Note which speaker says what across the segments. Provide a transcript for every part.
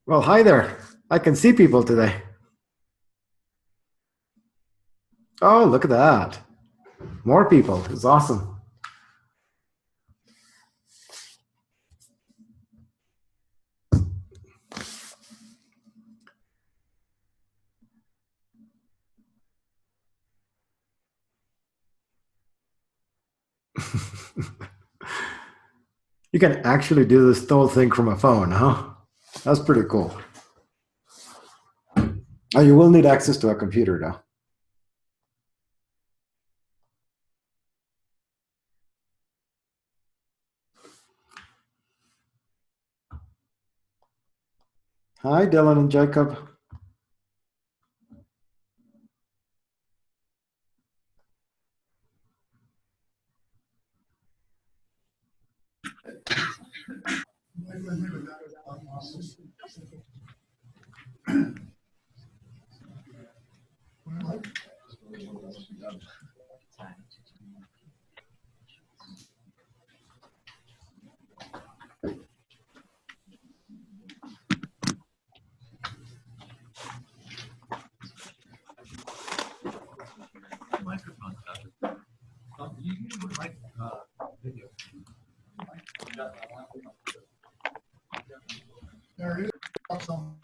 Speaker 1: Well, hi there. I can see people today. Oh, look at that. More people. It's awesome. You can actually do this whole thing from a phone, huh? That's pretty cool. Oh, you will need access to a computer, though. Hi, Dylan and Jacob.
Speaker 2: There is also a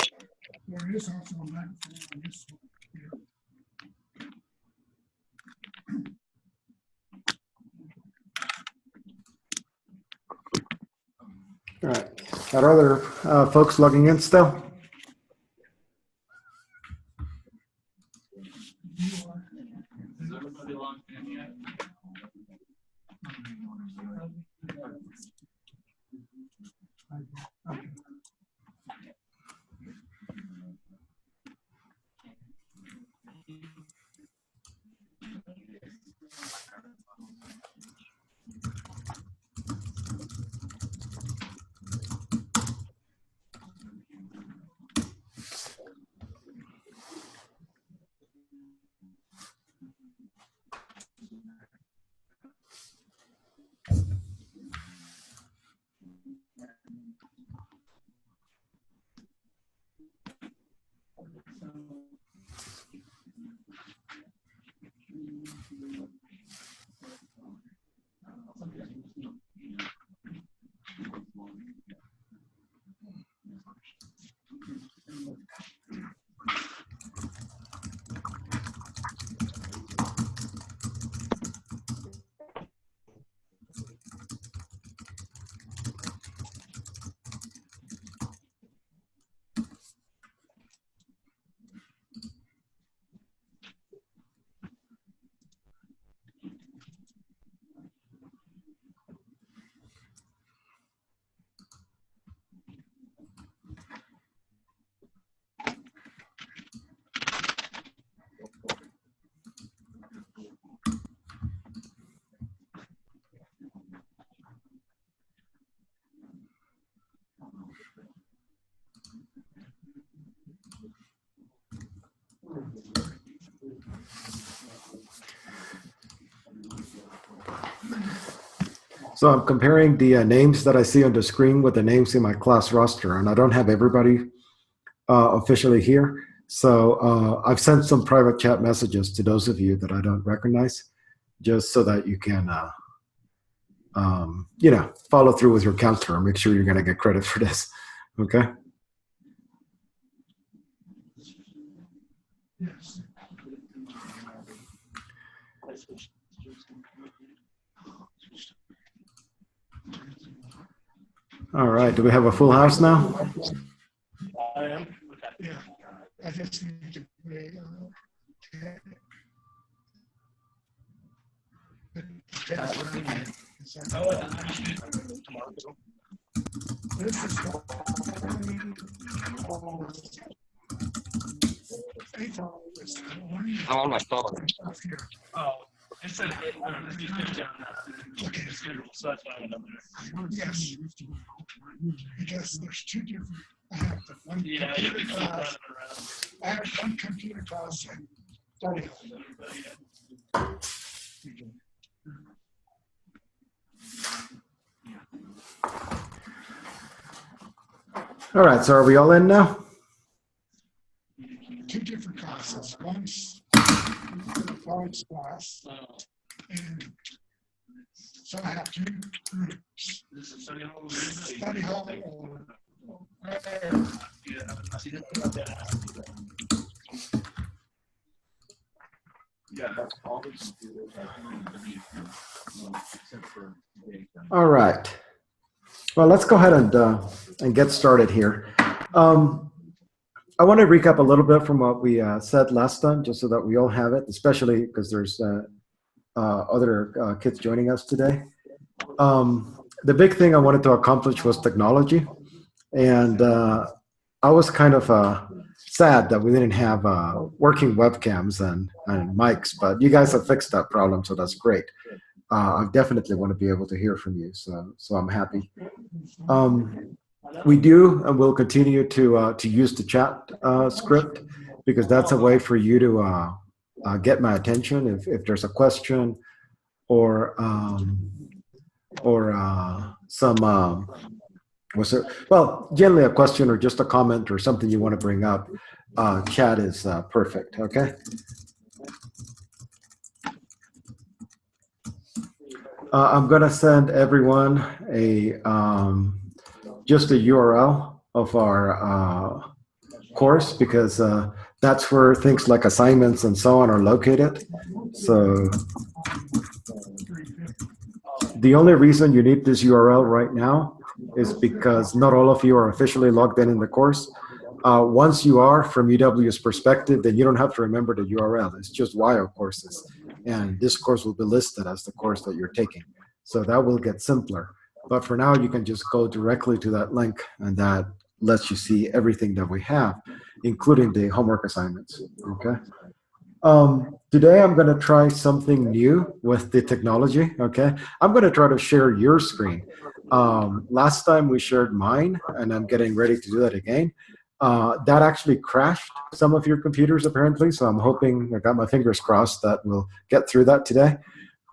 Speaker 2: microphone on this one here.
Speaker 1: All right. Are other folks logging in still?
Speaker 3: Is everybody logged in yet?
Speaker 1: So I'm comparing the names that I see on the screen with the names in my class roster, and I don't have everybody officially here. So I've sent some private chat messages to those of you that I don't recognize, just so that you can, follow through with your counselor. Make sure you're going to get credit for this. Okay.
Speaker 2: Yes.
Speaker 1: All right. Do we have a full house now?
Speaker 3: I am.
Speaker 2: Yeah. I just need to create this is
Speaker 4: I'm on my phone.
Speaker 3: Oh, it said you clicked down the schedule, so that's why I went up there.
Speaker 2: Yes. Because there's two different, I have the one
Speaker 3: Yeah,
Speaker 2: computer
Speaker 3: you keep
Speaker 2: class,
Speaker 3: running around.
Speaker 2: I have one computer class and study hall.
Speaker 1: All right. So are we all in now?
Speaker 2: Two different classes. One's the college class, and so I have two groups.
Speaker 3: This is study hall.
Speaker 2: Study hall or
Speaker 3: Yeah.
Speaker 1: All right. Well, let's go ahead and get started here. I want to recap a little bit from what we said last time, just so that we all have it, especially because there's other kids joining us today. The big thing I wanted to accomplish was technology, and I was kind of sad that we didn't have working webcams and mics, but you guys have fixed that problem, so that's great. I definitely want to be able to hear from you, so I'm happy. We do and will continue to use the chat script, because that's a way for you to get my attention if there's a question or some generally a question or just a comment or something you want to bring up. Chat is perfect. Okay. I'm going to send everyone just a URL of our course, because that's where things like assignments and so on are located. So the only reason you need this URL right now is because not all of you are officially logged in the course. Once you are, from UW's perspective, then you don't have to remember the URL. It's just WIO courses. And this course will be listed as the course that you're taking. So that will get simpler. But for now, you can just go directly to that link, and that lets you see everything that we have, including the homework assignments. Okay. Today, I'm going to try something new with the technology. Okay. I'm going to try to share your screen. Last time we shared mine, and I'm getting ready to do that again. That actually crashed some of your computers, apparently. So I'm hoping, I got my fingers crossed, that we'll get through that today.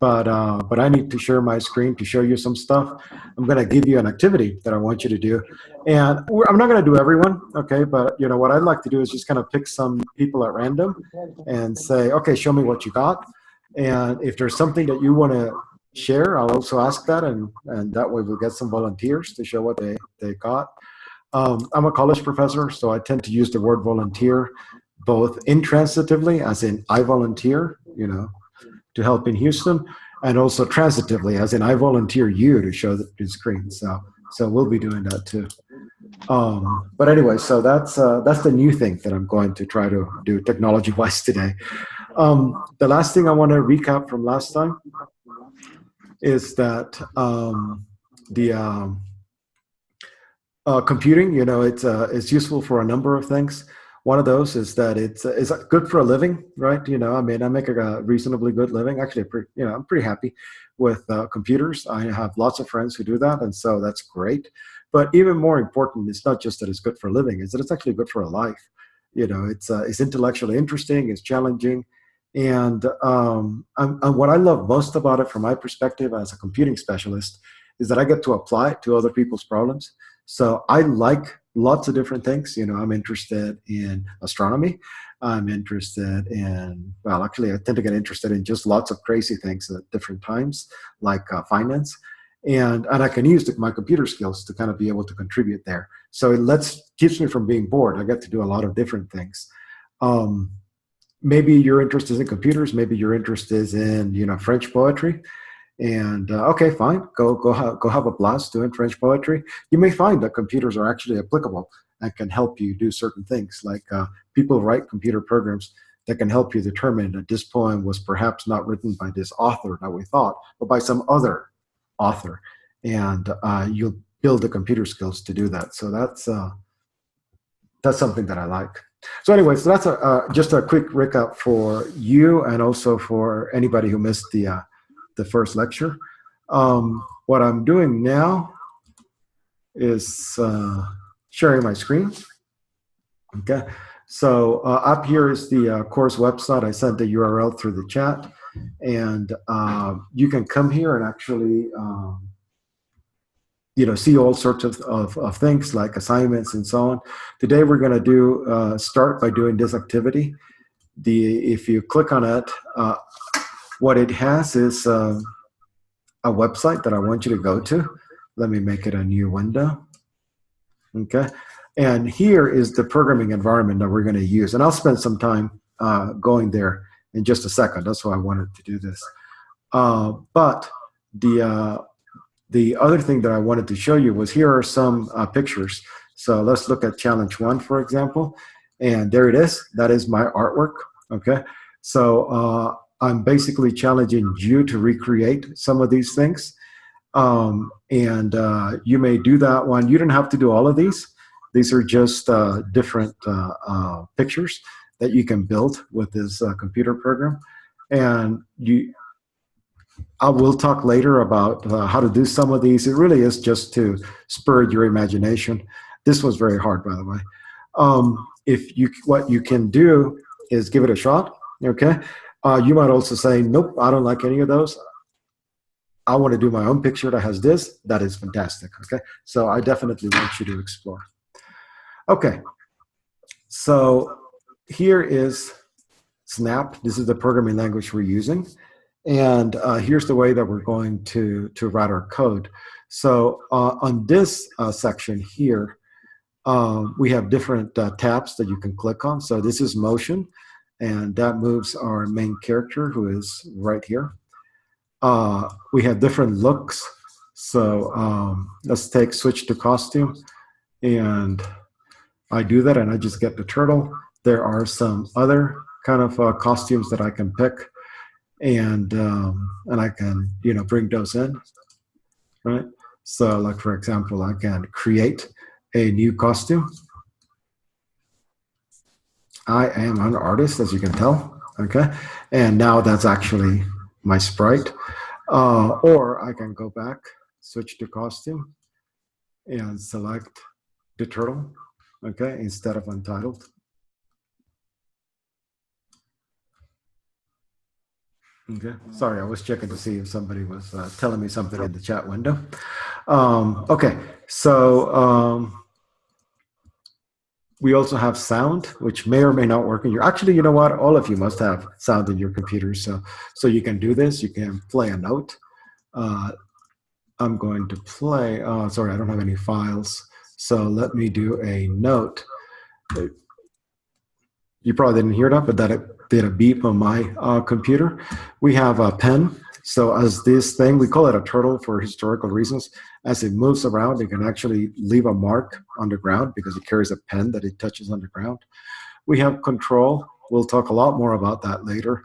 Speaker 1: But I need to share my screen to show you some stuff. I'm going to give you an activity that I want you to do. And I'm not going to do everyone, okay? But you know what I'd like to do is just kind of pick some people at random and say, okay, show me what you got. And if there's something that you want to share, I'll also ask that. And that way we'll get some volunteers to show what they got. I'm a college professor, so I tend to use the word volunteer both intransitively, as in I volunteer, to help in Houston, and also transitively, as in I volunteer you to show the screen. So we'll be doing that too. But anyway, so that's the new thing that I'm going to try to do technology-wise today. The last thing I want to recap from last time is that computing, it's useful for a number of things. One of those is that it's good for a living, right? I mean, I make a reasonably good living. Actually, I'm pretty happy with computers. I have lots of friends who do that, and so that's great. But even more important, it's not just that it's good for a living; it's that it's actually good for a life. It's intellectually interesting, it's challenging, and what I love most about it, from my perspective as a computing specialist, is that I get to apply it to other people's problems. So I like lots of different things. You know, I'm interested in astronomy. I'm interested in, well, actually, I tend to get interested in just lots of crazy things at different times, like finance. And I can use my computer skills to kind of be able to contribute there. So it keeps me from being bored. I get to do a lot of different things. Maybe you're interested in computers. Maybe you're interested in, you know, French poetry. And okay, fine, go have a blast doing French poetry. You may find that computers are actually applicable and can help you do certain things. Like people write computer programs that can help you determine that this poem was perhaps not written by this author that we thought, but by some other author. And you'll build the computer skills to do that. So that's something that I like. So anyway, so that's just a quick recap for you and also for anybody who missed the first lecture. What I'm doing now is sharing my screen. Okay, so up here is the course website. I sent the URL through the chat, and you can come here and actually you know, see all sorts of things like assignments and so on. Today we're going to start by doing this activity. If you click on it, what it has is a website that I want you to go to. Let me make it a new window. Okay, and here is the programming environment that we're going to use, and I'll spend some time going there in just a second. That's why I wanted to do this. But the other thing that I wanted to show you was here are some pictures. So let's look at challenge 1, for example, and there it is. That is my artwork. Okay, so I'm basically challenging you to recreate some of these things. And you may do that one. You don't have to do all of these. These are just different pictures that you can build with this computer program. And I will talk later about how to do some of these. It really is just to spur your imagination. This was very hard, by the way. What you can do is give it a shot. Okay. You might also say, nope, I don't like any of those. I want to do my own picture that has this. That is fantastic. Okay. So I definitely want you to explore. Okay. So here is Snap. This is the programming language we're using. And here's the way that we're going to write our code. So on this section here, we have different tabs that you can click on. So this is motion, and that moves our main character, who is right here. We have different looks. So let's take switch to costume, and I do that, and I just get the turtle. There are some other kind of costumes that I can pick, and I can, you know, bring those in, right? So like, for example, I can create a new costume. I am an artist, as you can tell, okay? And now that's actually my sprite. Or I can go back, switch to costume, and select the turtle, okay, instead of Untitled. Okay, sorry, I was checking to see if somebody was telling me something in the chat window. Okay, so we also have sound, which may or may not work in your, actually, you know what, all of you must have sound in your computers, so you can do this. You can play a note. I'm going to play, sorry, I don't have any files, so let me do a note. You probably didn't hear that, but that it did a beep on my computer. We have a pen. So as this thing, we call it a turtle for historical reasons. As it moves around, it can actually leave a mark on the ground because it carries a pen that it touches on the ground. We have control. We'll talk a lot more about that later.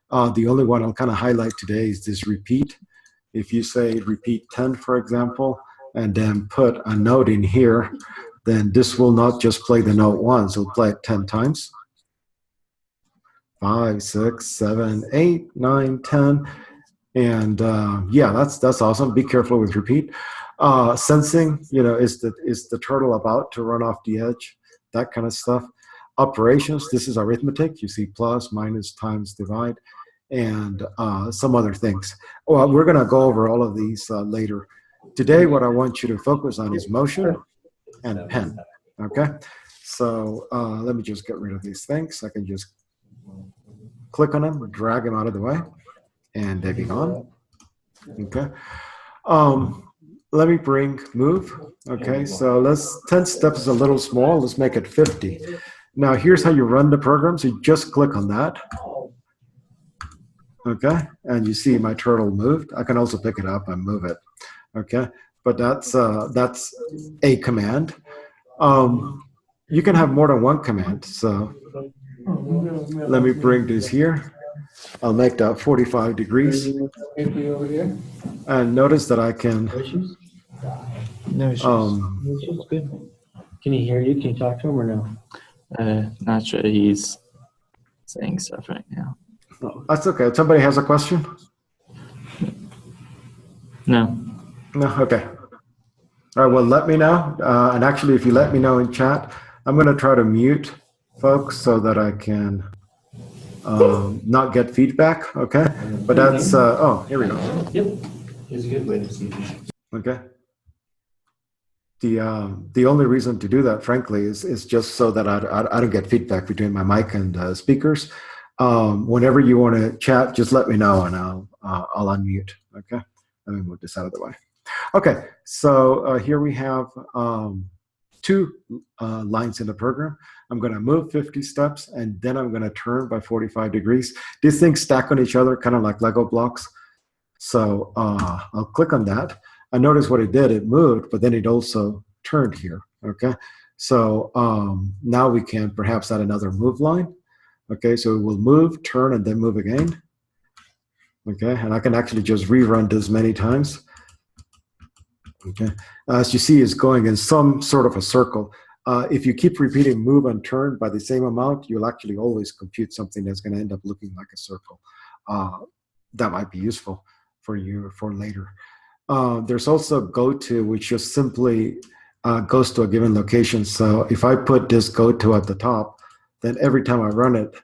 Speaker 1: The only one I'll kind of highlight today is this repeat. If you say repeat 10, for example, and then put a note in here, then this will not just play the note once, it'll play it 10 times. 5, 6, 7, 8, 9, 10. And yeah, that's awesome. Be careful with repeat. Sensing, you know, is the turtle about to run off the edge? That kind of stuff. Operations, this is arithmetic. You see plus, minus, times, divide, and some other things. Well, we're going to go over all of these later. Today, what I want you to focus on is motion and pen, okay? So let me just get rid of these things. I can just click on them, drag them out of the way, and they be gone, okay? Let me bring move, okay? So 10 steps is a little small. Let's make it 50. Now, here's how you run the program. So you just click on that, okay? And you see my turtle moved. I can also pick it up and move it, okay? But that's a command. You can have more than one command. So let me bring this here. I'll make that 45 degrees. And notice that I can.
Speaker 4: No issues. Good. Can he hear you? Can you talk to him or no?
Speaker 5: Not sure. He's saying stuff right now.
Speaker 1: Oh, that's okay. Somebody has a question?
Speaker 5: No.
Speaker 1: No? Okay. All right, well, let me know. And actually, if you let me know in chat, I'm going to try to mute folks so that I can not get feedback, okay? But that's, oh, here we go.
Speaker 4: Yep. It's a good way to see it.
Speaker 1: Okay. The only reason to do that, frankly, is just so that I don't get feedback between my mic and speakers. Whenever you want to chat, just let me know and I'll unmute, okay? Let me move this out of the way. Okay, so here we have two lines in the program. I'm going to move 50 steps, and then I'm going to turn by 45 degrees. These things stack on each other, kind of like Lego blocks. So I'll click on that. I notice what it did. It moved, but then it also turned here, okay? So now we can perhaps add another move line. Okay, so it will move, turn, and then move again. Okay, and I can actually just rerun this many times. Okay, as you see, it's going in some sort of a circle. If you keep repeating move and turn by the same amount, you'll actually always compute something that's going to end up looking like a circle. That might be useful for you for later. There's also go to, which just simply goes to a given location. So if I put this go to at the top, then every time I run it,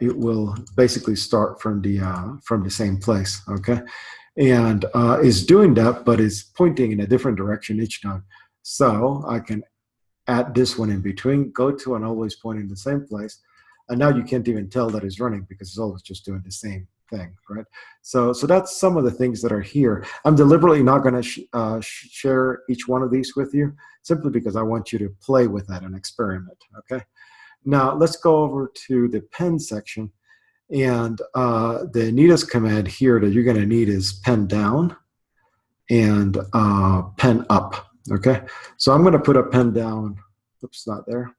Speaker 1: it will basically start from the same place. Okay. And is doing that, but is pointing in a different direction each time. So I can add this one in between, go to and always pointing the same place. And now you can't even tell that it's running because it's always just doing the same thing, right? So that's some of the things that are here. I'm deliberately not going to share each one of these with you, simply because I want you to play with that and experiment, okay? Now let's go over to the pen section. And the neatest command here that you're going to need is pen down and pen up, okay? So I'm going to put a pen down. Oops, not there.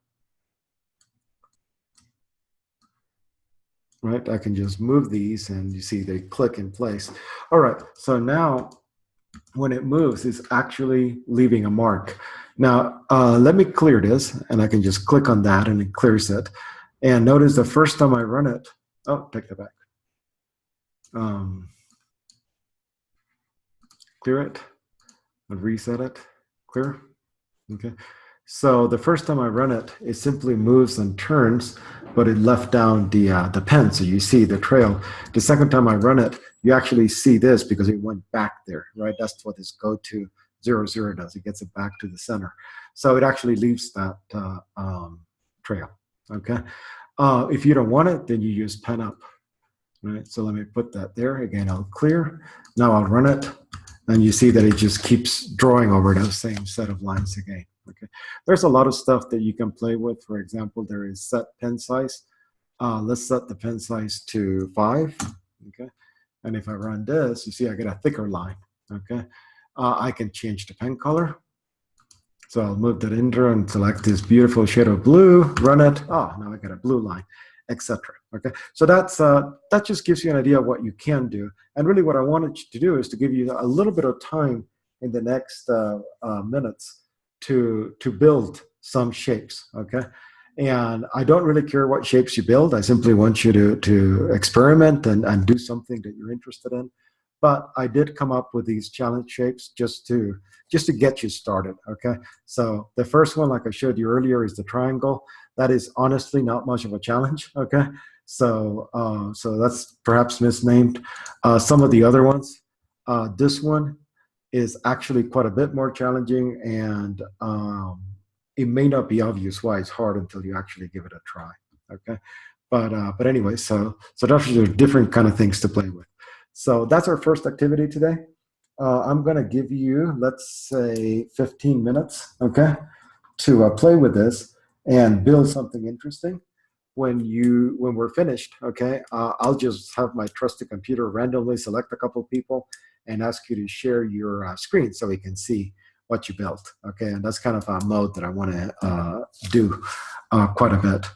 Speaker 1: Right, I can just move these and you see they click in place. All right, so now when it moves, it's actually leaving a mark. Now, let me clear this, and I can just click on that and it clears it. And notice the first time I run it, oh, take that back. Clear it and reset it, clear, okay. So the first time I run it, it simply moves and turns, but it left down the pen, so you see the trail. The second time I run it, you actually see this because it went back there, right? That's what this go to 0, 0 does. It gets it back to the center. So it actually leaves that trail, okay? If you don't want it, then you use pen up, right? So let me put that there. Again, I'll clear. Now I'll run it, and you see that it just keeps drawing over those same set of lines again. Okay, there's a lot of stuff that you can play with. For example, there is set pen size. Let's set the pen size to 5. Okay, and if I run this, you see I get a thicker line. Okay, I can change the pen color. So I'll move that in there and select this beautiful shade of blue. Run it. Oh, now I get a blue line, etc. Okay, so that's that just gives you an idea of what you can do. And really, what I wanted you to do is to give you a little bit of time in the next minutes to build some shapes, okay? And I don't really care what shapes you build. I simply want you to experiment and do something that you're interested in. But I did come up with these challenge shapes just to get you started, okay? So the first one, like I showed you earlier, is the triangle. That is honestly not much of a challenge, okay? So so that's perhaps misnamed. Some of the other ones, This one is actually quite a bit more challenging, and it may not be obvious why it's hard until you actually give it a try. Okay, but anyway, so those are different kind of things to play with. So that's our first activity today. I'm going to give you, let's say, 15 minutes, okay, to play with this and build something interesting. When we're finished, okay, I'll just have my trusted computer randomly select a couple people and ask you to share your screen so we can see what you built, okay? And that's kind of a mode that I want to do quite a bit.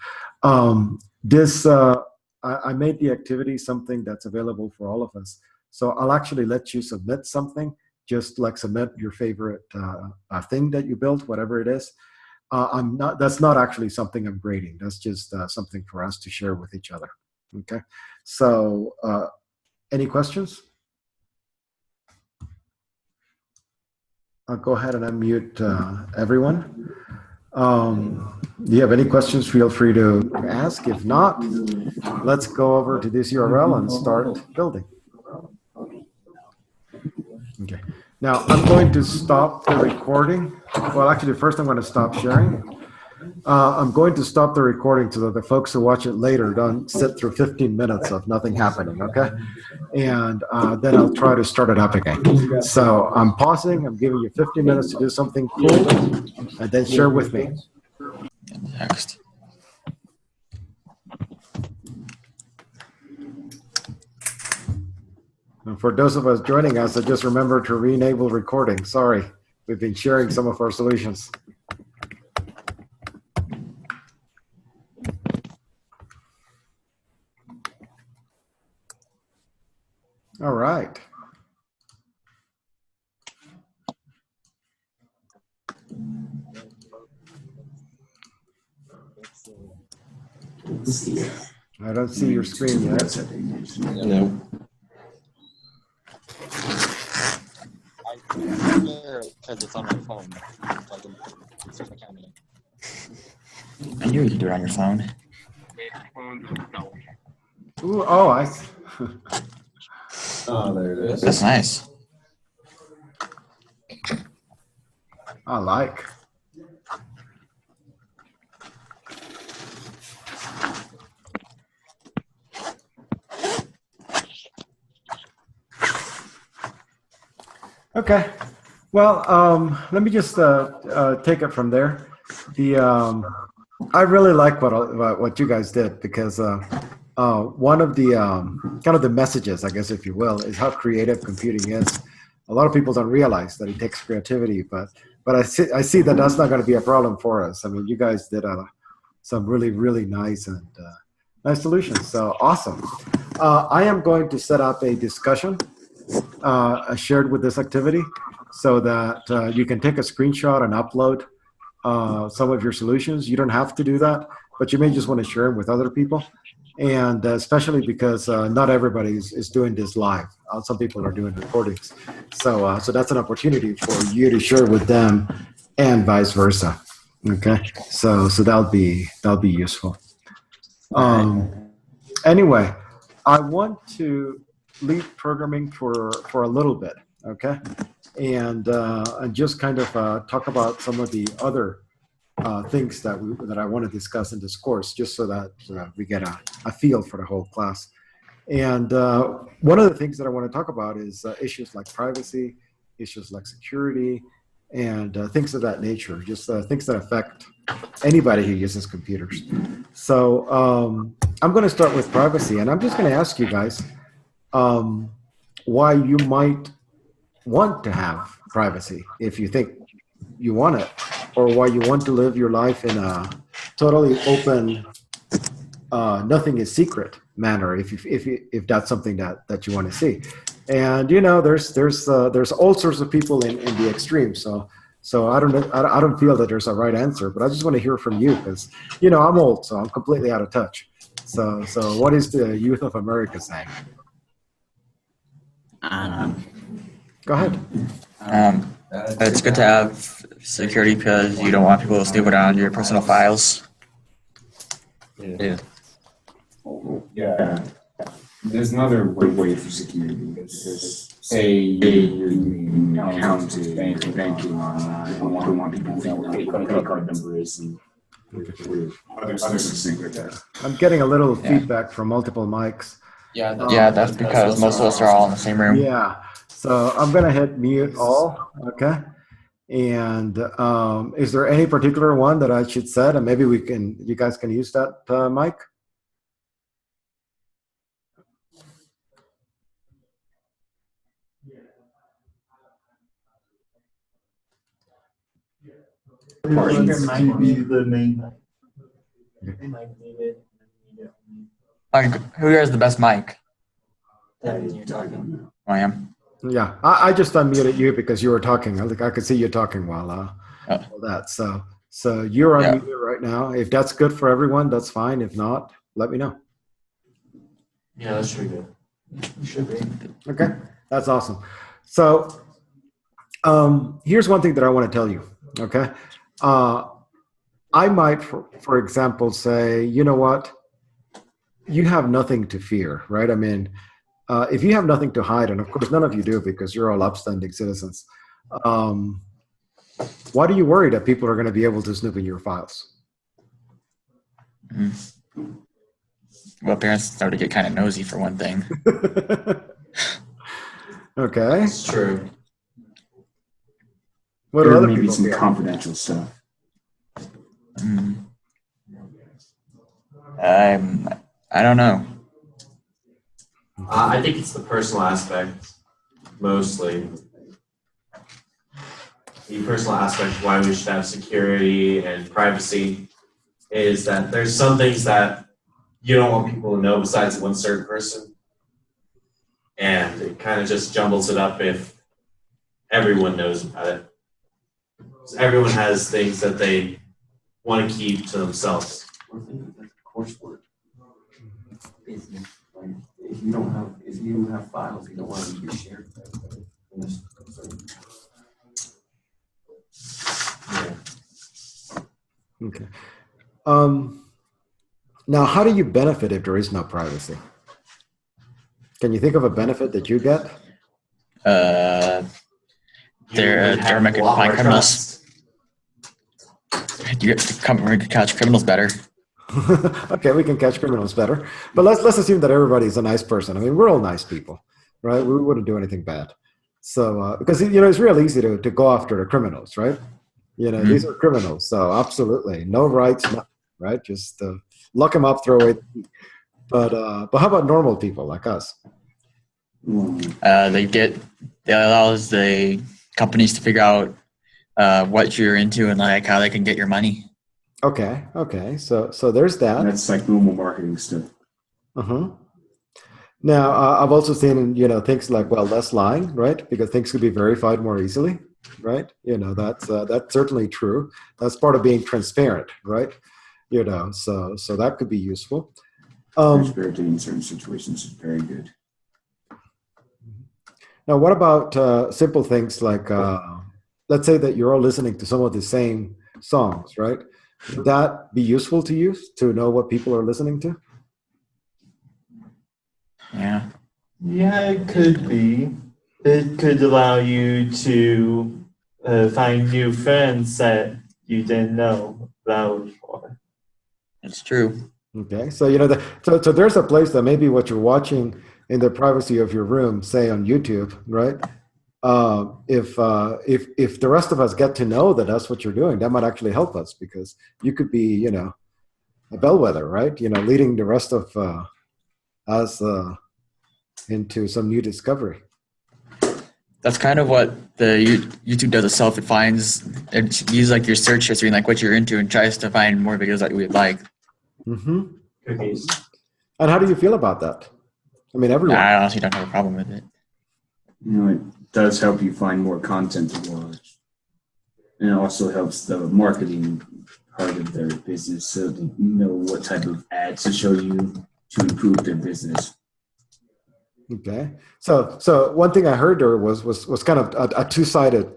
Speaker 1: I made the activity something that's available for all of us. So I'll actually let you submit something, just like submit your favorite thing that you built, whatever it is. That's not actually something I'm grading. That's just something for us to share with each other. Okay. So any questions? I'll go ahead and unmute everyone. Do you have any questions? Feel free to ask. If not, let's go over to this URL and start building. Okay. Now I'm going to stop the recording. Well, actually, first I'm going to stop sharing. I'm going to stop the recording so that the folks who watch it later don't sit through 15 minutes of nothing happening, okay? And then I'll try to start it up again. So I'm pausing. I'm giving you 15 minutes to do something cool, and then share with me.
Speaker 5: Next.
Speaker 1: And for those of us joining us, I just remember to re-enable recording. Sorry, we've been sharing some of our solutions. All right. I don't see your screen yet.
Speaker 6: No. Because it's on my phone.
Speaker 5: I knew you could do it on your phone.
Speaker 1: Ooh, oh, I.
Speaker 6: Oh, there it is.
Speaker 5: That's nice.
Speaker 1: I like. Okay. Well, let me just take it from there. I really like what you guys did, because one of the kind of the messages, I guess, if you will, is how creative computing is. A lot of people don't realize that it takes creativity, but I see that that's not going to be a problem for us. I mean, you guys did some really, really nice and nice solutions. So awesome. I am going to set up a discussion shared with this activity, so that you can take a screenshot and upload some of your solutions. You don't have to do that, but you may just want to share them with other people. And especially because not everybody is doing this live. Some people are doing recordings. So that's an opportunity for you to share with them, and vice versa. Okay, so that'll be useful. Anyway, I want to leave programming for a little bit, okay, and just kind of talk about some of the other things that I want to discuss in this course, just so that we get a feel for the whole class. And one of the things that I want to talk about is issues like privacy, issues like security, and things of that nature, just things that affect anybody who uses computers. So I'm going to start with privacy, and I'm just going to ask you guys why you might want to have privacy, if you think you want it, or why you want to live your life in a totally open, nothing is secret manner, if that's something that you want to see. And you know, there's all sorts of people in the extreme. So I don't feel that there's a right answer, but I just want to hear from you, because you know, I'm old, so I'm completely out of touch. So what is the youth of America saying? Go ahead.
Speaker 5: It's good to have security because you don't want people snooping on your personal files.
Speaker 6: Yeah.
Speaker 7: Yeah. There's another way for security, because say you're account to banking online. I don't want people to think what your credit card number is and others think like that.
Speaker 1: I'm getting a little
Speaker 5: Yeah.
Speaker 1: feedback from multiple mics.
Speaker 5: Yeah, that's because most of us are all in the same room.
Speaker 1: Yeah, so I'm gonna hit mute all, okay? And is there any particular one that I should set? And maybe you guys can use that mic?
Speaker 4: It might be the main mic. They might need it.
Speaker 5: Like, who has the best mic?
Speaker 7: Mm-hmm.
Speaker 5: I am.
Speaker 1: Yeah, I just unmuted you because you were talking. I could see you talking while all that. So you're
Speaker 5: Yeah.
Speaker 1: unmuted right now. If that's good for everyone, that's fine. If not, let me know.
Speaker 4: Yeah, that should be good. Should be.
Speaker 1: Okay, that's awesome. So here's one thing that I want to tell you, okay? I might, for example, say, you know what? You have nothing to fear, right? I mean, if you have nothing to hide, and of course none of you do because you're all upstanding citizens, why do you worry that people are going to be able to snoop in your files?
Speaker 5: Well, parents start to get kind of nosy for one thing.
Speaker 1: Okay.
Speaker 4: It's true.
Speaker 1: What do
Speaker 7: There
Speaker 1: other
Speaker 7: may be
Speaker 1: people
Speaker 7: some
Speaker 1: fear?
Speaker 7: confidential stuff.
Speaker 5: I don't know.
Speaker 8: I think it's the personal aspect, mostly. The personal aspect of why we should have security and privacy is that there's some things that you don't want people to know besides one certain person. And it kind of just jumbles it up if everyone knows about it. So everyone has things that they want to keep to themselves.
Speaker 9: Coursework. If you have files, you don't want them to be shared.
Speaker 1: Okay. Now, how do you benefit if there is no privacy? Can you think of a benefit that you get?
Speaker 5: Government can find criminals. You can catch criminals better.
Speaker 1: Okay, we can catch criminals better. But let's assume that everybody's a nice person. I mean, we're all nice people, right? We wouldn't do anything bad. So, because, it's real easy to go after the criminals, right? These are criminals. So absolutely, no rights, nothing, right? Just lock them up, throw away the key. But how about normal people like us?
Speaker 5: They allows the companies to figure out what you're into and like how they can get your money.
Speaker 1: Okay. So there's that.
Speaker 7: That's like normal marketing stuff.
Speaker 1: Now, I've also seen, things like, that's lying, right? Because things could be verified more easily, right? That's certainly true. That's part of being transparent, right? So that could be useful.
Speaker 7: Transparency in certain situations is very good.
Speaker 1: Now, what about simple things like, let's say that you're all listening to some of the same songs, right? Would that be useful to you to know what people are listening to?
Speaker 5: Yeah.
Speaker 4: Yeah, it could be. It could allow you to find new friends that you didn't know about before.
Speaker 5: It's true.
Speaker 1: Okay, so so there's a place that maybe what you're watching in the privacy of your room, say on YouTube, right? If the rest of us get to know that that's what you're doing, that might actually help us because you could be, a bellwether, right? Leading the rest of us into some new discovery.
Speaker 5: That's kind of what the YouTube does itself. It finds, it uses like your search history and like what you're into and tries to find more videos that we'd like.
Speaker 4: Cookies.
Speaker 1: And how do you feel about that? I mean, everyone.
Speaker 5: I honestly don't have a problem with it.
Speaker 7: It does help you find more content to watch. And it also helps the marketing part of their business so they know what type of ads to show you to improve their business.
Speaker 1: Okay. So one thing I heard there was kind of a two-sided,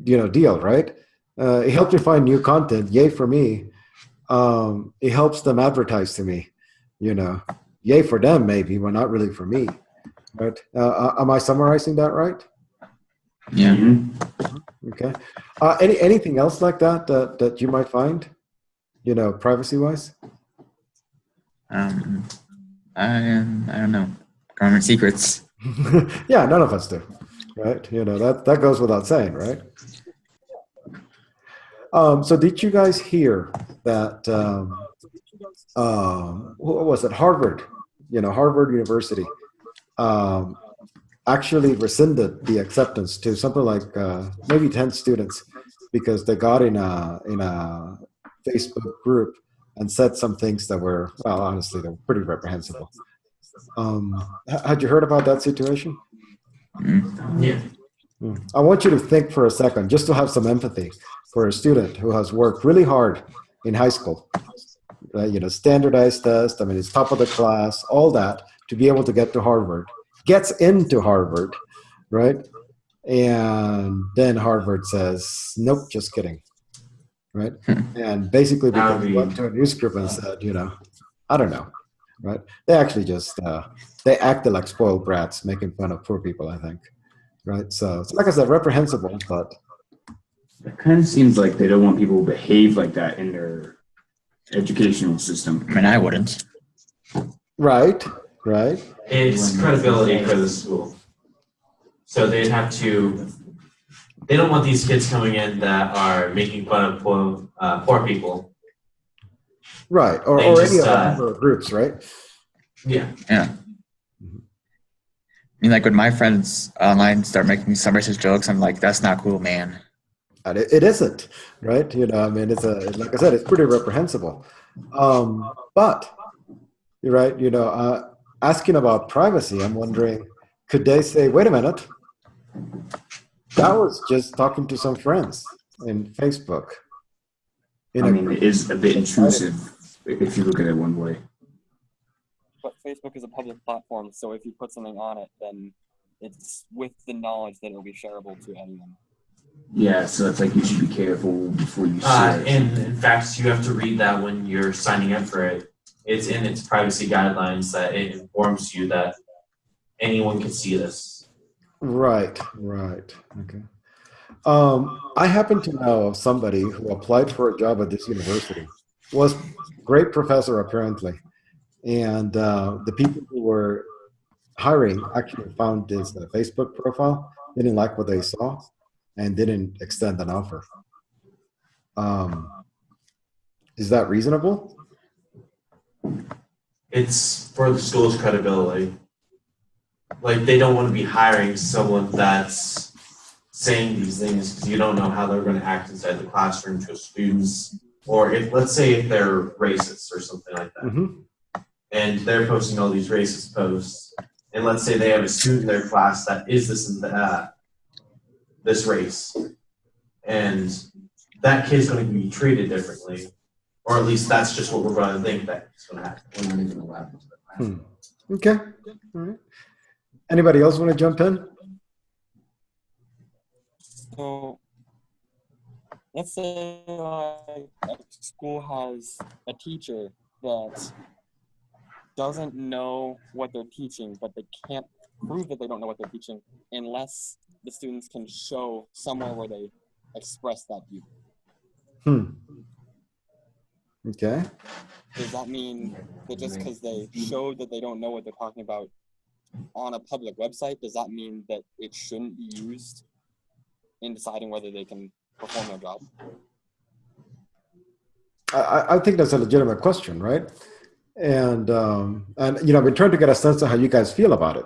Speaker 1: deal, right? It helped you find new content. Yay for me. It helps them advertise to me, yay for them maybe, but not really for me. right? Am I summarizing that right?
Speaker 5: Yeah.
Speaker 1: Okay. Anything else like that that you might find, privacy-wise?
Speaker 5: I don't know. Government secrets.
Speaker 1: Yeah, none of us do, right? That goes without saying, right? So did you guys hear that? What was it? Harvard, Harvard University, actually rescinded the acceptance to something like maybe 10 students because they got in a Facebook group and said some things that were, well, honestly, they were pretty reprehensible. Had you heard about that situation?
Speaker 8: Yeah.
Speaker 1: I want you to think for a second, just to have some empathy for a student who has worked really hard in high school. Standardized test, I mean, it's top of the class, all that, to be able to get to Harvard, gets into Harvard, right? And then Harvard says, nope, just kidding, right? And basically because they went to a news group and said, I don't know, right? They actually just, they acted like spoiled brats, making fun of poor people, I think, right? So like I said, reprehensible, but.
Speaker 7: It kind of seems like they don't want people to behave like that in their educational system.
Speaker 5: I mean, I wouldn't.
Speaker 1: Right.
Speaker 8: It's credibility for the school. So they'd have to, they don't want these kids coming in that are making fun of poor people.
Speaker 1: Right, or any other number of groups, right?
Speaker 8: Yeah.
Speaker 5: Yeah. I mean, like when my friends online start making some racist jokes, I'm like, that's not cool, man.
Speaker 1: And it isn't, right? I mean, like I said, it's pretty reprehensible. But you're right. Asking about privacy, I'm wondering, could they say, wait a minute, that was just talking to some friends in Facebook.
Speaker 7: It is a bit intrusive if you look at it one way.
Speaker 10: But Facebook is a public platform, so if you put something on it, then it's with the knowledge that it will be shareable to anyone.
Speaker 7: Yeah, so it's like you should be careful before you share.
Speaker 8: And in fact, you have to read that when you're signing up for it. It's in its privacy guidelines that it informs you that anyone can see this.
Speaker 1: Right. Okay. I happen to know of somebody who applied for a job at this university. Was great professor apparently, and the people who were hiring actually found his Facebook profile, didn't like what they saw, and didn't extend an offer. Is that reasonable?
Speaker 8: It's for the school's credibility. Like, they don't want to be hiring someone that's saying these things because you don't know how they're going to act inside the classroom to students. Or let's say if they're racist or something like that.
Speaker 1: Mm-hmm.
Speaker 8: And they're posting all these racist posts. And let's say they have a student in their class that is this and that, this race. And that kid's going to be treated differently. Or at least that's just what we're going to think that's going to happen. We're not even allowed into the class.
Speaker 1: Okay. All right. Anybody else want to jump in?
Speaker 10: So, let's say a school has a teacher that doesn't know what they're teaching, but they can't prove that they don't know what they're teaching unless the students can show somewhere where they express that view.
Speaker 1: Okay.
Speaker 10: Does that mean that just because they showed that they don't know what they're talking about on a public website, does that mean that it shouldn't be used in deciding whether they can perform their job?
Speaker 1: I think that's a legitimate question, right? And I've been trying to get a sense of how you guys feel about it,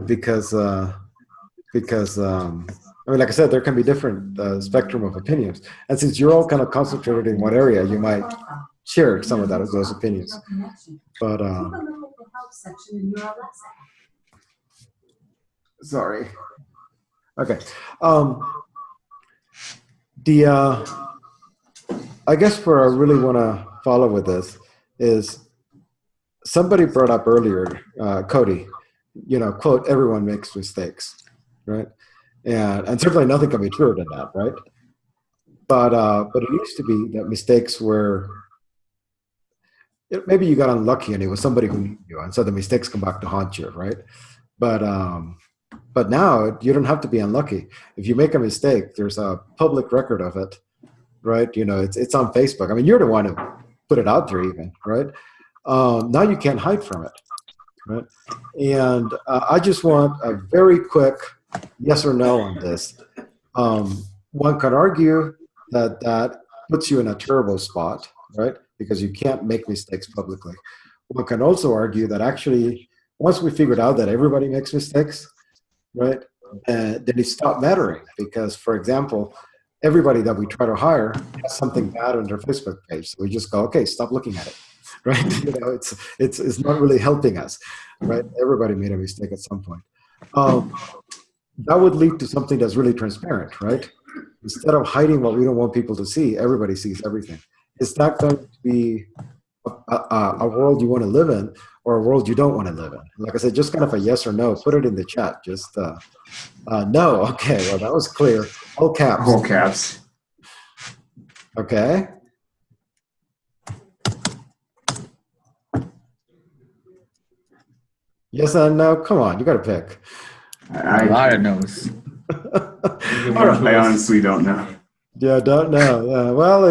Speaker 1: because I mean, like I said, there can be different spectrum of opinions, and since you're all kind of concentrated in one area, you might share some of those opinions. But sorry. Okay. I guess where I really want to follow with this is somebody brought up earlier, Cody, quote, everyone makes mistakes, right? And certainly nothing can be truer than that, right? But it used to be that mistakes were maybe you got unlucky and it was somebody who knew you, and so the mistakes come back to haunt you, right? But now you don't have to be unlucky. If you make a mistake, there's a public record of it, right? You know, it's on Facebook. I mean, you're the one who put it out there, even, right? Now you can't hide from it, right? And I just want a very quick yes or no on this. One could argue that that puts you in a terrible spot, right? Because you can't make mistakes publicly. One can also argue that actually, once we figured out that everybody makes mistakes, right, then it stopped mattering. Because, for example, everybody that we try to hire has something bad on their Facebook page. So we just go, okay, stop looking at it, right? You know, it's not really helping us, right? Everybody made a mistake at some point. That would lead to something that's really transparent, right? Instead of hiding what we don't want people to see, everybody sees everything. Is that going to be a world you want to live in, or a world you don't want to live in? Like I said, just kind of a yes or no. Put it in the chat. Just no. Okay, well, that was clear. All caps.
Speaker 7: All caps.
Speaker 1: Okay. Yes and no. Come on, you got to pick.
Speaker 5: A lot of no's.
Speaker 7: I honestly don't know.
Speaker 1: Yeah, don't know. Well,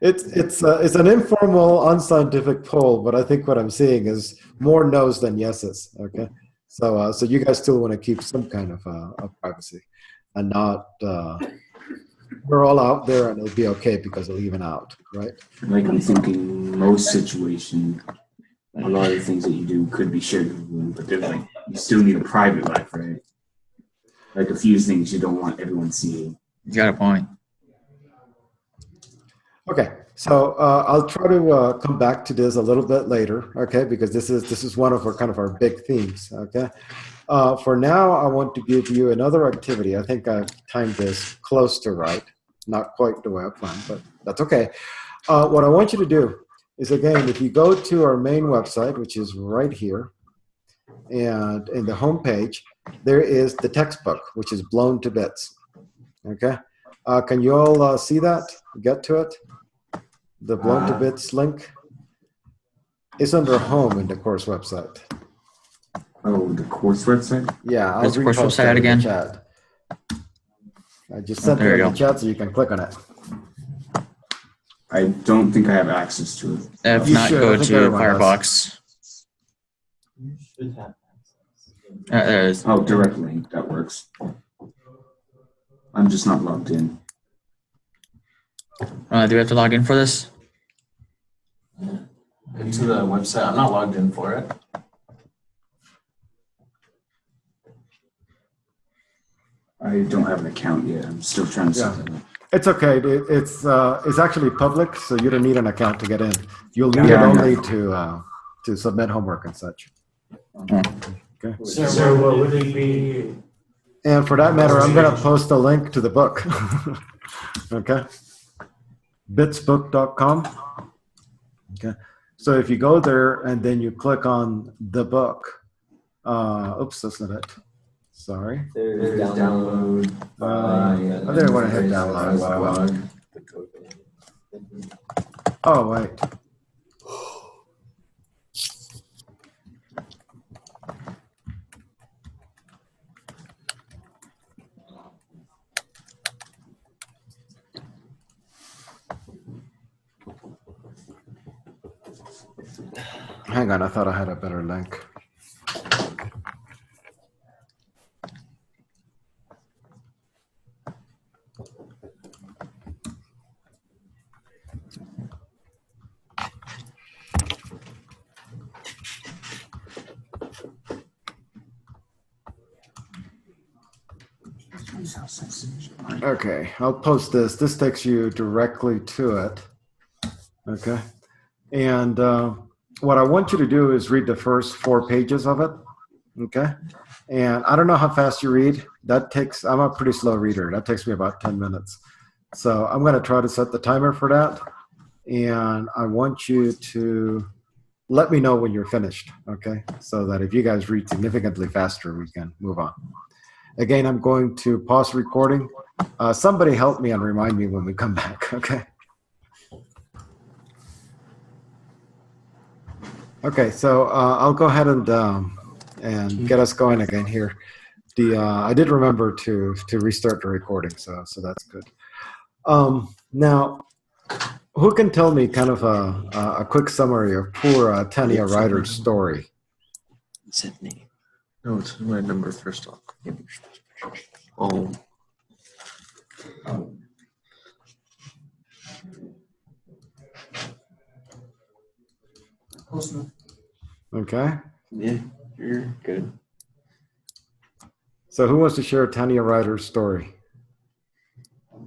Speaker 1: it's an informal, unscientific poll, but I think what I'm seeing is more no's than yeses. Okay, so you guys still want to keep some kind of privacy, and not we're all out there and it'll be okay because it'll even out, right?
Speaker 7: Like I'm thinking, most situations, a lot of the things that you do could be shared with everyone, but they're like you still need a private life, right? Like a few things you don't want everyone seeing.
Speaker 5: You got a point.
Speaker 1: Okay, so I'll try to come back to this a little bit later, okay? Because this is one of our big themes, okay? For now, I want to give you another activity. I think I've timed this close to right, not quite the way I planned, but that's okay. What I want you to do is, again, if you go to our main website, which is right here, and in the home page, there is the textbook, which is blown to bits, okay? Can you all see that? Get to it? The blown to bits link is under home in the course website.
Speaker 7: Oh, the course website?
Speaker 1: Yeah, I'll
Speaker 5: What's the course
Speaker 1: repost
Speaker 5: website
Speaker 1: that in the
Speaker 5: again?
Speaker 1: chat. I just sent
Speaker 5: there
Speaker 1: it
Speaker 5: you
Speaker 1: in the
Speaker 5: go.
Speaker 1: chat so you can click on it.
Speaker 7: I don't think I have access to it.
Speaker 5: If
Speaker 1: You
Speaker 5: not,
Speaker 1: should. I
Speaker 5: go
Speaker 1: think
Speaker 5: to
Speaker 1: everyone does.
Speaker 5: Firefox.
Speaker 4: You should have access.
Speaker 5: There it is.
Speaker 7: Oh, direct link. That works. I'm just not logged in.
Speaker 5: Do we have to log in for this?
Speaker 9: Into the website. I'm not logged in for it.
Speaker 7: I don't have an account yet. I'm still trying to set that up.
Speaker 1: It's okay. It's actually public, so you don't need an account to get in. You'll need
Speaker 7: Yeah,
Speaker 1: it
Speaker 7: I know.
Speaker 1: only to submit homework and such. Okay.
Speaker 8: So what would it be?
Speaker 1: And for that matter, I'm going to post a link to the book. Okay. Bitsbook.com. Okay. So if you go there and then you click on the book, oops, that's not it. Sorry.
Speaker 9: There's download.
Speaker 1: I didn't want to hit download. Oh, wait. Hang on, I thought I had a better link. Okay, I'll post this. This takes you directly to it. Okay. And what I want you to do is read the first 4 pages of it. Okay. And I don't know how fast you read. I'm a pretty slow reader. That takes me about 10 minutes. So I'm going to try to set the timer for that. And I want you to let me know when you're finished. Okay. So that if you guys read significantly faster, we can move on. Again, I'm going to pause recording. Somebody help me and remind me when we come back. Okay. Okay, so I'll go ahead and get us going again here. I did remember to restart the recording, so that's good. Now, who can tell me kind of a quick summary of poor Tanya Ryder's story?
Speaker 6: Sydney. No, it's my number first off. Oh.
Speaker 1: Okay.
Speaker 6: Yeah, you're good.
Speaker 1: So who wants to share Tanya Ryder's story?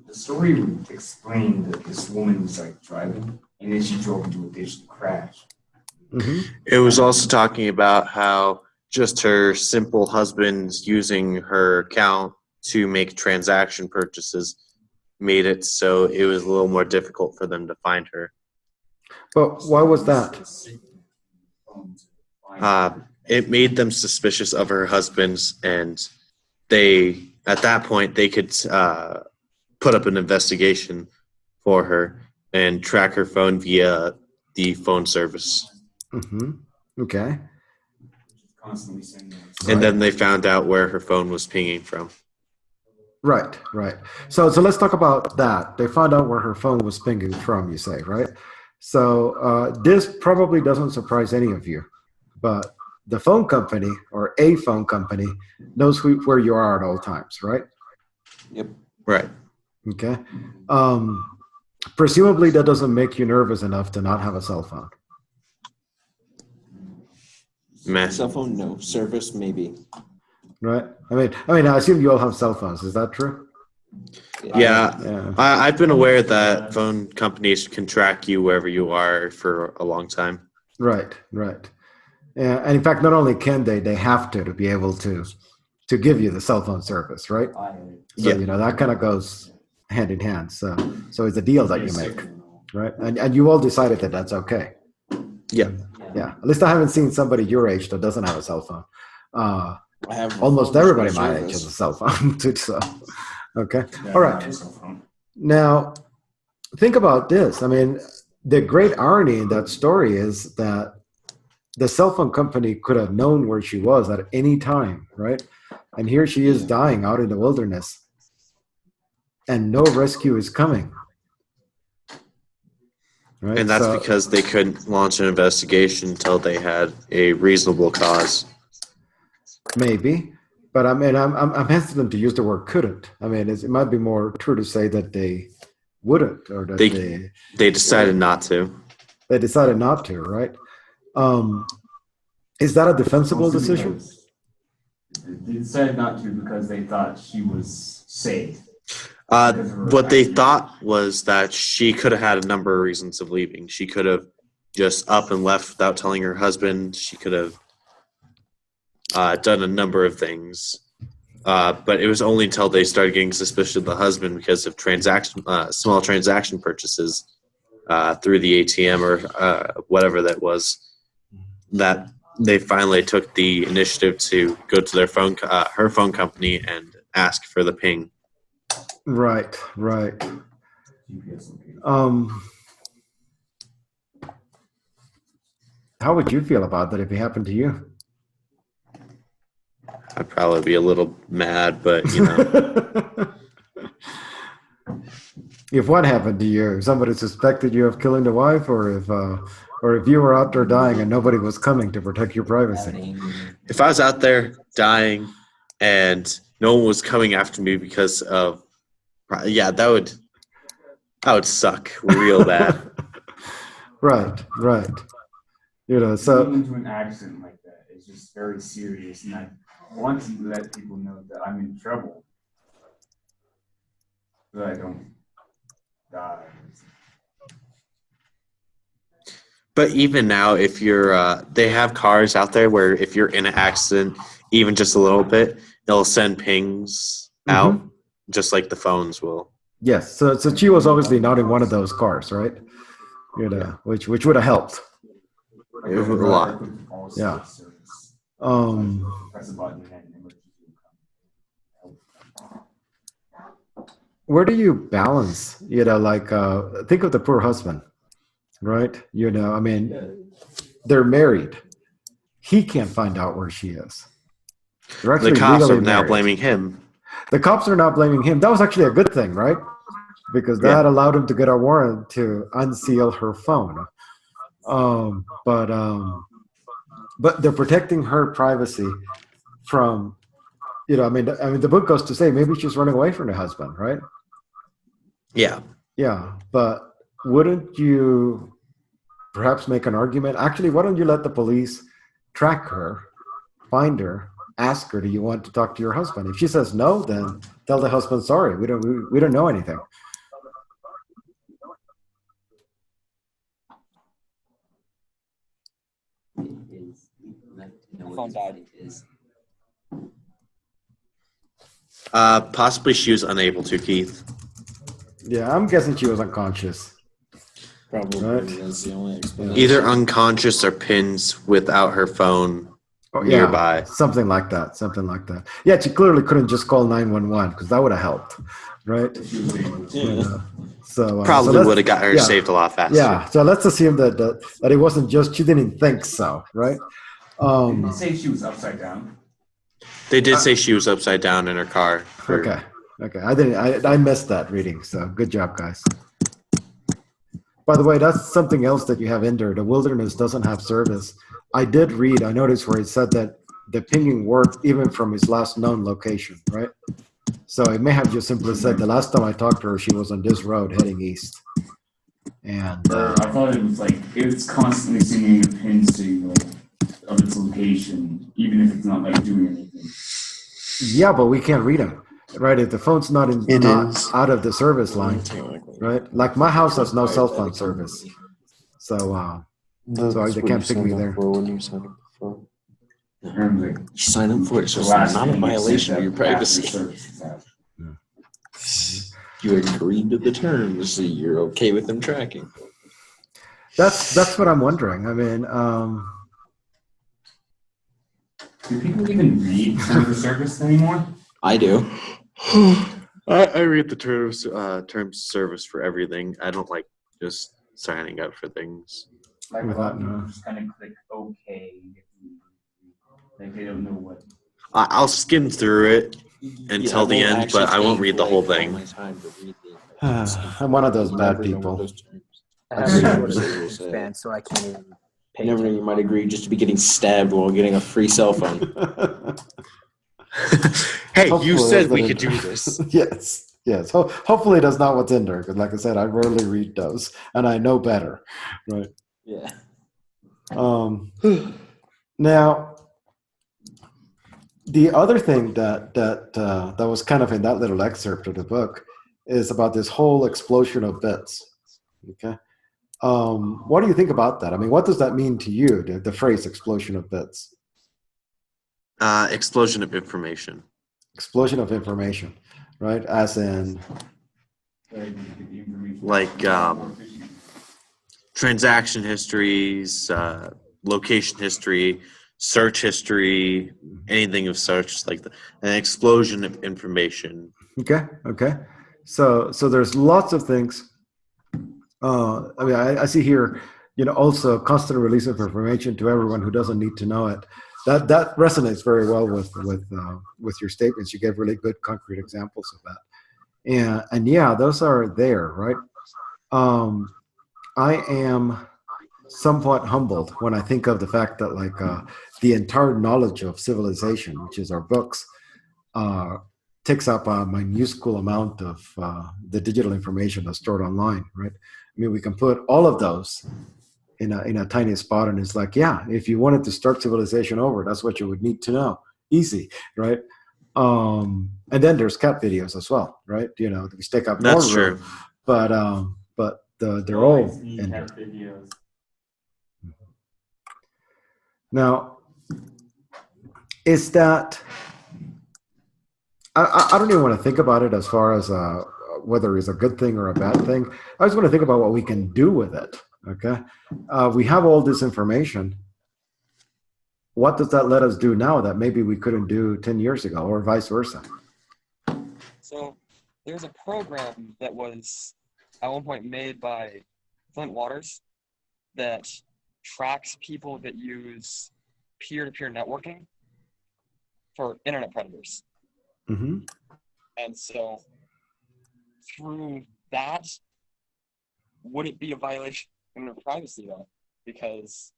Speaker 7: The story explained that this woman was like driving, and then she drove into a ditch and crashed.
Speaker 1: Mm-hmm.
Speaker 8: It was also talking about how just her simple husband using her account to make transaction purchases made it so it was a little more difficult for them to find her.
Speaker 1: But why was that?
Speaker 8: It made them suspicious of her husband's, and they, at that point, they could put up an investigation for her and track her phone via the phone service.
Speaker 1: Mm-hmm. Okay.
Speaker 7: Constantly saying that.
Speaker 8: And then they found out where her phone was pinging from.
Speaker 1: Right. So let's talk about that. They found out where her phone was pinging from, you say, right? So this probably doesn't surprise any of you, but the phone company or a phone company knows where you are at all times, right?
Speaker 6: Yep.
Speaker 8: Right.
Speaker 1: Okay. Presumably that doesn't make you nervous enough to not have a cell phone.
Speaker 8: Meh.
Speaker 6: Cell phone, no. Service, maybe.
Speaker 1: Right. I mean, I assume you all have cell phones. Is that true?
Speaker 8: Yeah. I've been aware that phone companies can track you wherever you are for a long time.
Speaker 1: Right. Yeah, and in fact, not only can they have to be able to give you the cell phone service, right? So that kind of goes hand in hand. So it's a deal that you make, right? And you all decided that that's okay.
Speaker 8: Yeah.
Speaker 1: Yeah. At least I haven't seen somebody your age that doesn't have a cell phone.
Speaker 6: I have
Speaker 1: Almost
Speaker 6: phone,
Speaker 1: everybody
Speaker 6: there's no
Speaker 1: my age
Speaker 6: service.
Speaker 1: has a cell phone. Too, so, okay. All right. Now, think about this. I mean, the great irony in that story is that the cell phone company could have known where she was at any time, right? And here she is dying out in the wilderness, and no rescue is coming. Right?
Speaker 8: And that's because they couldn't launch an investigation until they had a reasonable cause.
Speaker 1: Maybe, but I mean, I'm hesitant to use the word couldn't. I mean, it might be more true to say that they wouldn't, or that
Speaker 8: they decided not to.
Speaker 1: They decided not to, right? Is that a defensible decision?
Speaker 7: They decided not to because they thought she was safe.
Speaker 8: What they thought was that she could have had a number of reasons of leaving. She could have just up and left without telling her husband. She could have done a number of things. But it was only until they started getting suspicious of the husband because of small transaction purchases through the ATM or whatever that was, that they finally took the initiative to go to their her phone company and ask for the ping.
Speaker 1: Right. How would you feel about that if it happened to you?
Speaker 8: I'd probably be a little mad, but you know.
Speaker 1: If what happened to you? If somebody suspected you of killing the wife, or if you were out there dying and nobody was coming to protect your privacy?
Speaker 8: If I was out there dying and no one was coming after me because of, that would suck real bad.
Speaker 1: Right. So
Speaker 7: Getting into an accident like that is just very serious, and I want to let people know that I'm in trouble, so that I don't die.
Speaker 8: But even now, if you're, they have cars out there where if you're in an accident, even just a little bit, they'll send pings out, just like the phones will.
Speaker 1: Yes. So she was obviously not in one of those cars, right? Which would have helped.
Speaker 8: It was a lot.
Speaker 1: Yeah.
Speaker 7: Press a button and emergency will come.
Speaker 1: Where do you balance? Think of the poor husband, right? I mean, they're married. He can't find out where she is. They're actually
Speaker 11: The cops
Speaker 1: legally
Speaker 11: are now
Speaker 1: married.
Speaker 11: blaming him.
Speaker 1: The cops are not blaming him. That was actually a good thing, right? Because that allowed him to get a warrant to unseal her phone. But they're protecting her privacy from, I mean, the book goes to say maybe she's running away from her husband, right?
Speaker 11: Yeah.
Speaker 1: Yeah, but wouldn't you perhaps make an argument? Actually, why don't you let the police track her, find her, ask her, do you want to talk to your husband? If she says no, then tell the husband, sorry, we don't know anything.
Speaker 10: Phone died.
Speaker 11: Possibly she was unable to, Keith.
Speaker 1: Yeah, I'm guessing she was unconscious.
Speaker 6: Probably
Speaker 1: Right.
Speaker 6: that's the only explanation.
Speaker 11: Either unconscious or pins without her phone nearby.
Speaker 1: Yeah, something like that. Yeah, she clearly couldn't just call 911 because that would have helped, right?
Speaker 6: Yeah.
Speaker 1: So
Speaker 11: Probably
Speaker 1: let's-
Speaker 11: would have got her saved a lot faster.
Speaker 1: Yeah, so let's assume that it wasn't just she didn't think so, right?
Speaker 7: Didn't they say she was upside down?
Speaker 11: They did say she was upside down in her car.
Speaker 1: Okay. I missed that reading, so good job, guys. By the way, that's something else that you have in there. The wilderness doesn't have service. I noticed where it said that the pinging worked even from his last known location, right? So it may have just simply said the last time I talked to her, she was on this road heading east. And
Speaker 7: I thought it was like it's constantly sending a pin signal of its location, even if it's not like doing anything.
Speaker 1: yeah, but we can't read them, right? If the phone's not out of the service line, right? Like my house has no cell phone service, so they can't pick me there.
Speaker 6: When you sign up for
Speaker 7: Apparently,
Speaker 6: you sign up for it, so
Speaker 7: the
Speaker 6: it's
Speaker 7: last
Speaker 6: not a
Speaker 7: thing it
Speaker 6: violation
Speaker 7: said
Speaker 6: of your
Speaker 7: that after
Speaker 6: privacy.
Speaker 7: services out.
Speaker 6: You agreed to the terms, so you're okay with them tracking.
Speaker 1: That's what I'm wondering. I mean,
Speaker 7: Do people even read terms of service anymore?
Speaker 6: I do.
Speaker 11: I read the terms of service for everything. I don't like just signing up for things.
Speaker 7: Like a
Speaker 1: Without
Speaker 7: lot of people
Speaker 1: knowing.
Speaker 7: just kind of click OK. Like they don't know what.
Speaker 11: I'll skim through it until the end, but I won't read the whole thing.
Speaker 1: I'm one of those bad people.
Speaker 10: I have a span, so I can't even pay
Speaker 6: You never know, you might agree just to be getting stabbed while getting a free cell phone.
Speaker 11: Hey,
Speaker 1: Hopefully
Speaker 11: you said
Speaker 1: that's
Speaker 11: we
Speaker 1: not
Speaker 11: could
Speaker 1: in-
Speaker 11: do this.
Speaker 1: Yes. Hopefully that's not what's in there, because like I said, I rarely read those, and I know better, right?
Speaker 6: Yeah.
Speaker 1: Now, the other thing that was kind of in that little excerpt of the book is about this whole explosion of bits. Okay, what do you think about that? I mean, what does that mean to you? The phrase "explosion of bits."
Speaker 11: Explosion of information.
Speaker 1: Explosion of information, right? As in,
Speaker 11: Like transaction histories, location history, search history, anything of such, like an explosion of information.
Speaker 1: okay. So there's lots of things. I mean, I see here, also constant release of information to everyone who doesn't need to know it. That resonates very well with your statements. You gave really good concrete examples of that, and yeah, those are there, right? I am somewhat humbled when I think of the fact that the entire knowledge of civilization, which is our books, takes up a minuscule amount of the digital information that's stored online, right? I mean, we can put all of those in a tiny spot, and it's like, yeah, if you wanted to start civilization over, that's what you would need to know. Easy, right? And then there's cat videos as well, right? We take up more
Speaker 11: That's
Speaker 1: room,
Speaker 11: true.
Speaker 1: but they're all in there.
Speaker 7: videos.
Speaker 1: Now, is that I don't even want to think about it as far as whether it's a good thing or a bad thing. I just want to think about what we can do with it. Okay, we have all this information. What does that let us do now that maybe we couldn't do 10 years ago, or vice versa?
Speaker 10: So there's a program that was at one point made by Flint Waters that tracks people that use peer-to-peer networking for internet predators.
Speaker 1: Mm-hmm.
Speaker 10: And so through that, would it be a violation of privacy though? Because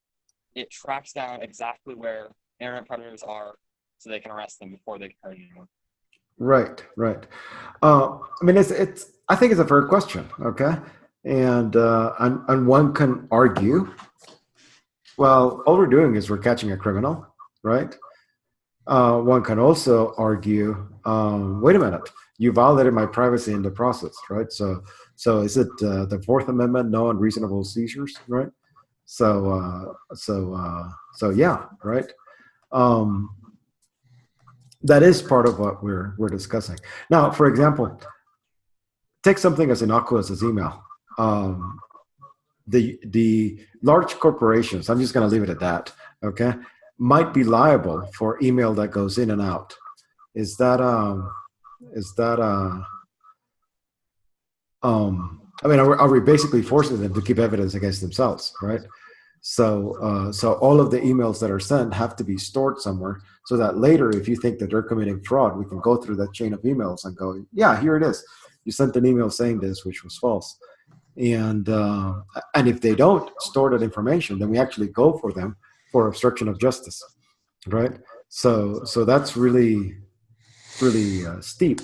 Speaker 10: it tracks down exactly where internet predators are so they can arrest them before they can hurt anyone.
Speaker 1: Right, right. I mean, it's. I think it's a fair question. Okay, and one can argue, well, all we're doing is we're catching a criminal, right? One can also argue, wait a minute, you violated my privacy in the process, right? So is it the Fourth Amendment, no unreasonable seizures, right? So yeah, right. That is part of what we're discussing. Now, for example, take something as innocuous as email. The large corporations, I'm just going to leave it at that, okay, might be liable for email that goes in and out. Is that I mean, are we basically forcing them to keep evidence against themselves, right? So all of the emails that are sent have to be stored somewhere so that later, if you think that they're committing fraud, we can go through that chain of emails and go, yeah, here it is. You sent an email saying this, which was false. And if they don't store that information, then we actually go for them for obstruction of justice, right? So that's really steep.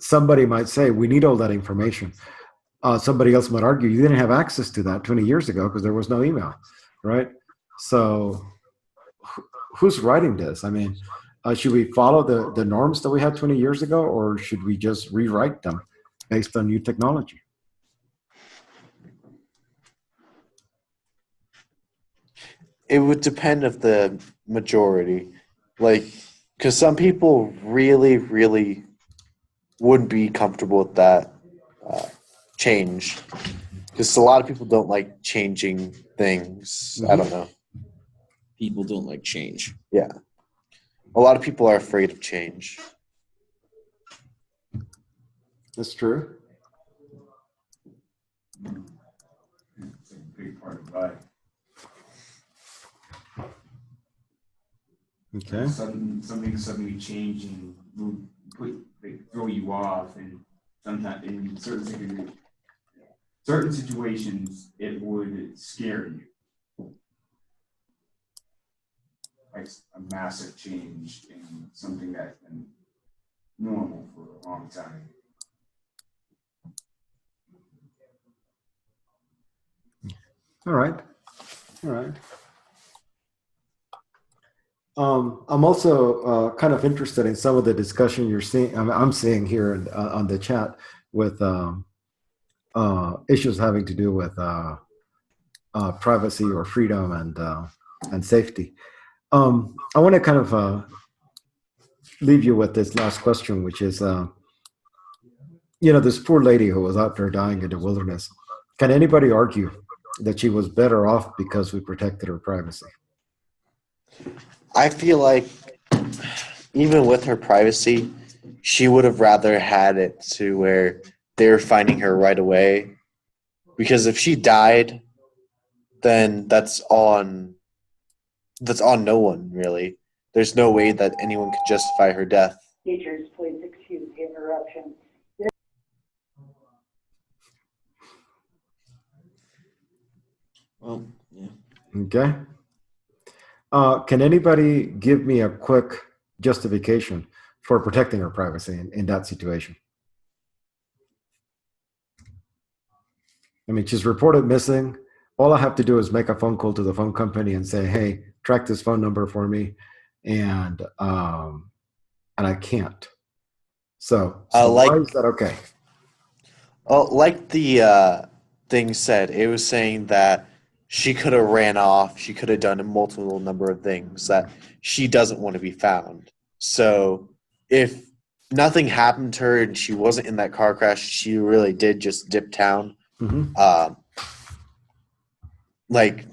Speaker 1: Somebody might say, we need all that information. Somebody else might argue, you didn't have access to that 20 years ago because there was no email, right? So who's writing this? I mean, should we follow the norms that we had 20 years ago, or should we just rewrite them based on new technology?
Speaker 11: It would depend of the majority, like, because some people really wouldn't be comfortable with that change, because a lot of people don't like changing things. I don't know.
Speaker 6: People don't like change.
Speaker 11: Yeah, a lot of people are afraid of change.
Speaker 1: That's true.
Speaker 7: It's a big part of life.
Speaker 1: Okay.
Speaker 7: Something suddenly changing throw you off, and sometimes in certain situations it would scare you. Like a massive change in something that's been normal for a long time.
Speaker 1: All right. I'm also kind of interested in some of the discussion you're seeing. I'm seeing here on the chat with issues having to do with privacy or freedom and safety. I want to kind of leave you with this last question, which is, this poor lady who was out there dying in the wilderness. Can anybody argue that she was better off because we protected her privacy?
Speaker 11: I feel like even with her privacy, she would have rather had it to where they're finding her right away. Because if she died, then that's on no one, really. There's no way that anyone could justify her death.
Speaker 12: Teachers, please excuse the interruption.
Speaker 6: Well, yeah.
Speaker 1: Okay. Can anybody give me a quick justification for protecting her privacy in that situation? I mean, she's reported missing. All I have to do is make a phone call to the phone company and say, hey, track this phone number for me. And I can't. So why is that okay?
Speaker 11: Like the thing said, it was saying that she could have ran off. She could have done a multiple number of things that she doesn't want to be found. So if nothing happened to her and she wasn't in that car crash, she really did just dip town.
Speaker 1: Mm-hmm.
Speaker 11: Like,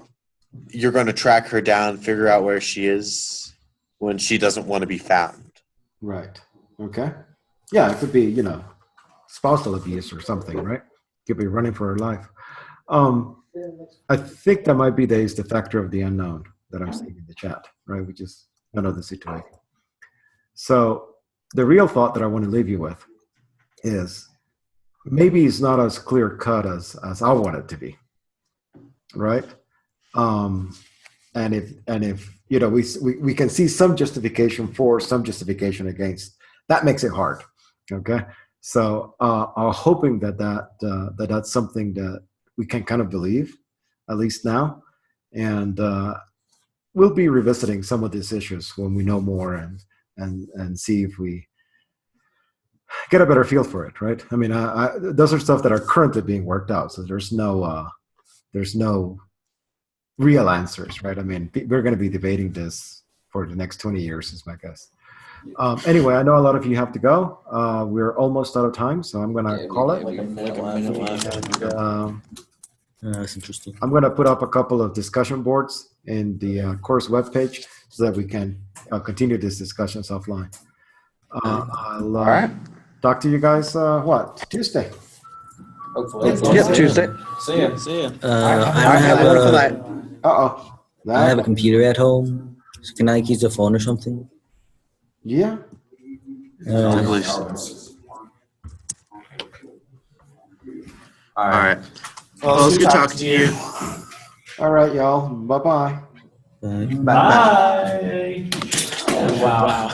Speaker 11: you're going to track her down, figure out where she is when she doesn't want to be found.
Speaker 1: Right. Okay. Yeah, it could be, spousal abuse or something, right? Could be running for her life. I think that might be the factor of the unknown that I'm seeing in the chat, right? We just don't know the situation. So the real thought that I want to leave you with is maybe it's not as clear cut as I want it to be, right? And if you know we can see some justification for, some justification against, that makes it hard. Okay, so I'm hoping that's something that we can kind of believe, at least now, and we'll be revisiting some of these issues when we know more and see if we get a better feel for it, right? I mean, those are stuff that are currently being worked out, so there's no real answers, right? I mean, we're going to be debating this for the next 20 years, is my guess. Anyway, I know a lot of you have to go. We're almost out of time, so I'm going to call it.
Speaker 13: That's interesting.
Speaker 1: I'm going to put up a couple of discussion boards in the course webpage so that we can continue these discussions offline. I'll talk to you guys, Tuesday?
Speaker 6: Hopefully.
Speaker 11: Yep, Tuesday.
Speaker 6: See ya. See ya.
Speaker 13: I have a computer at home. So can I use the phone or something?
Speaker 1: Yeah.
Speaker 11: Please.
Speaker 6: All right.
Speaker 11: Well, it's good talking to you.
Speaker 1: All right, y'all. Bye-bye.
Speaker 4: Bye. Wow.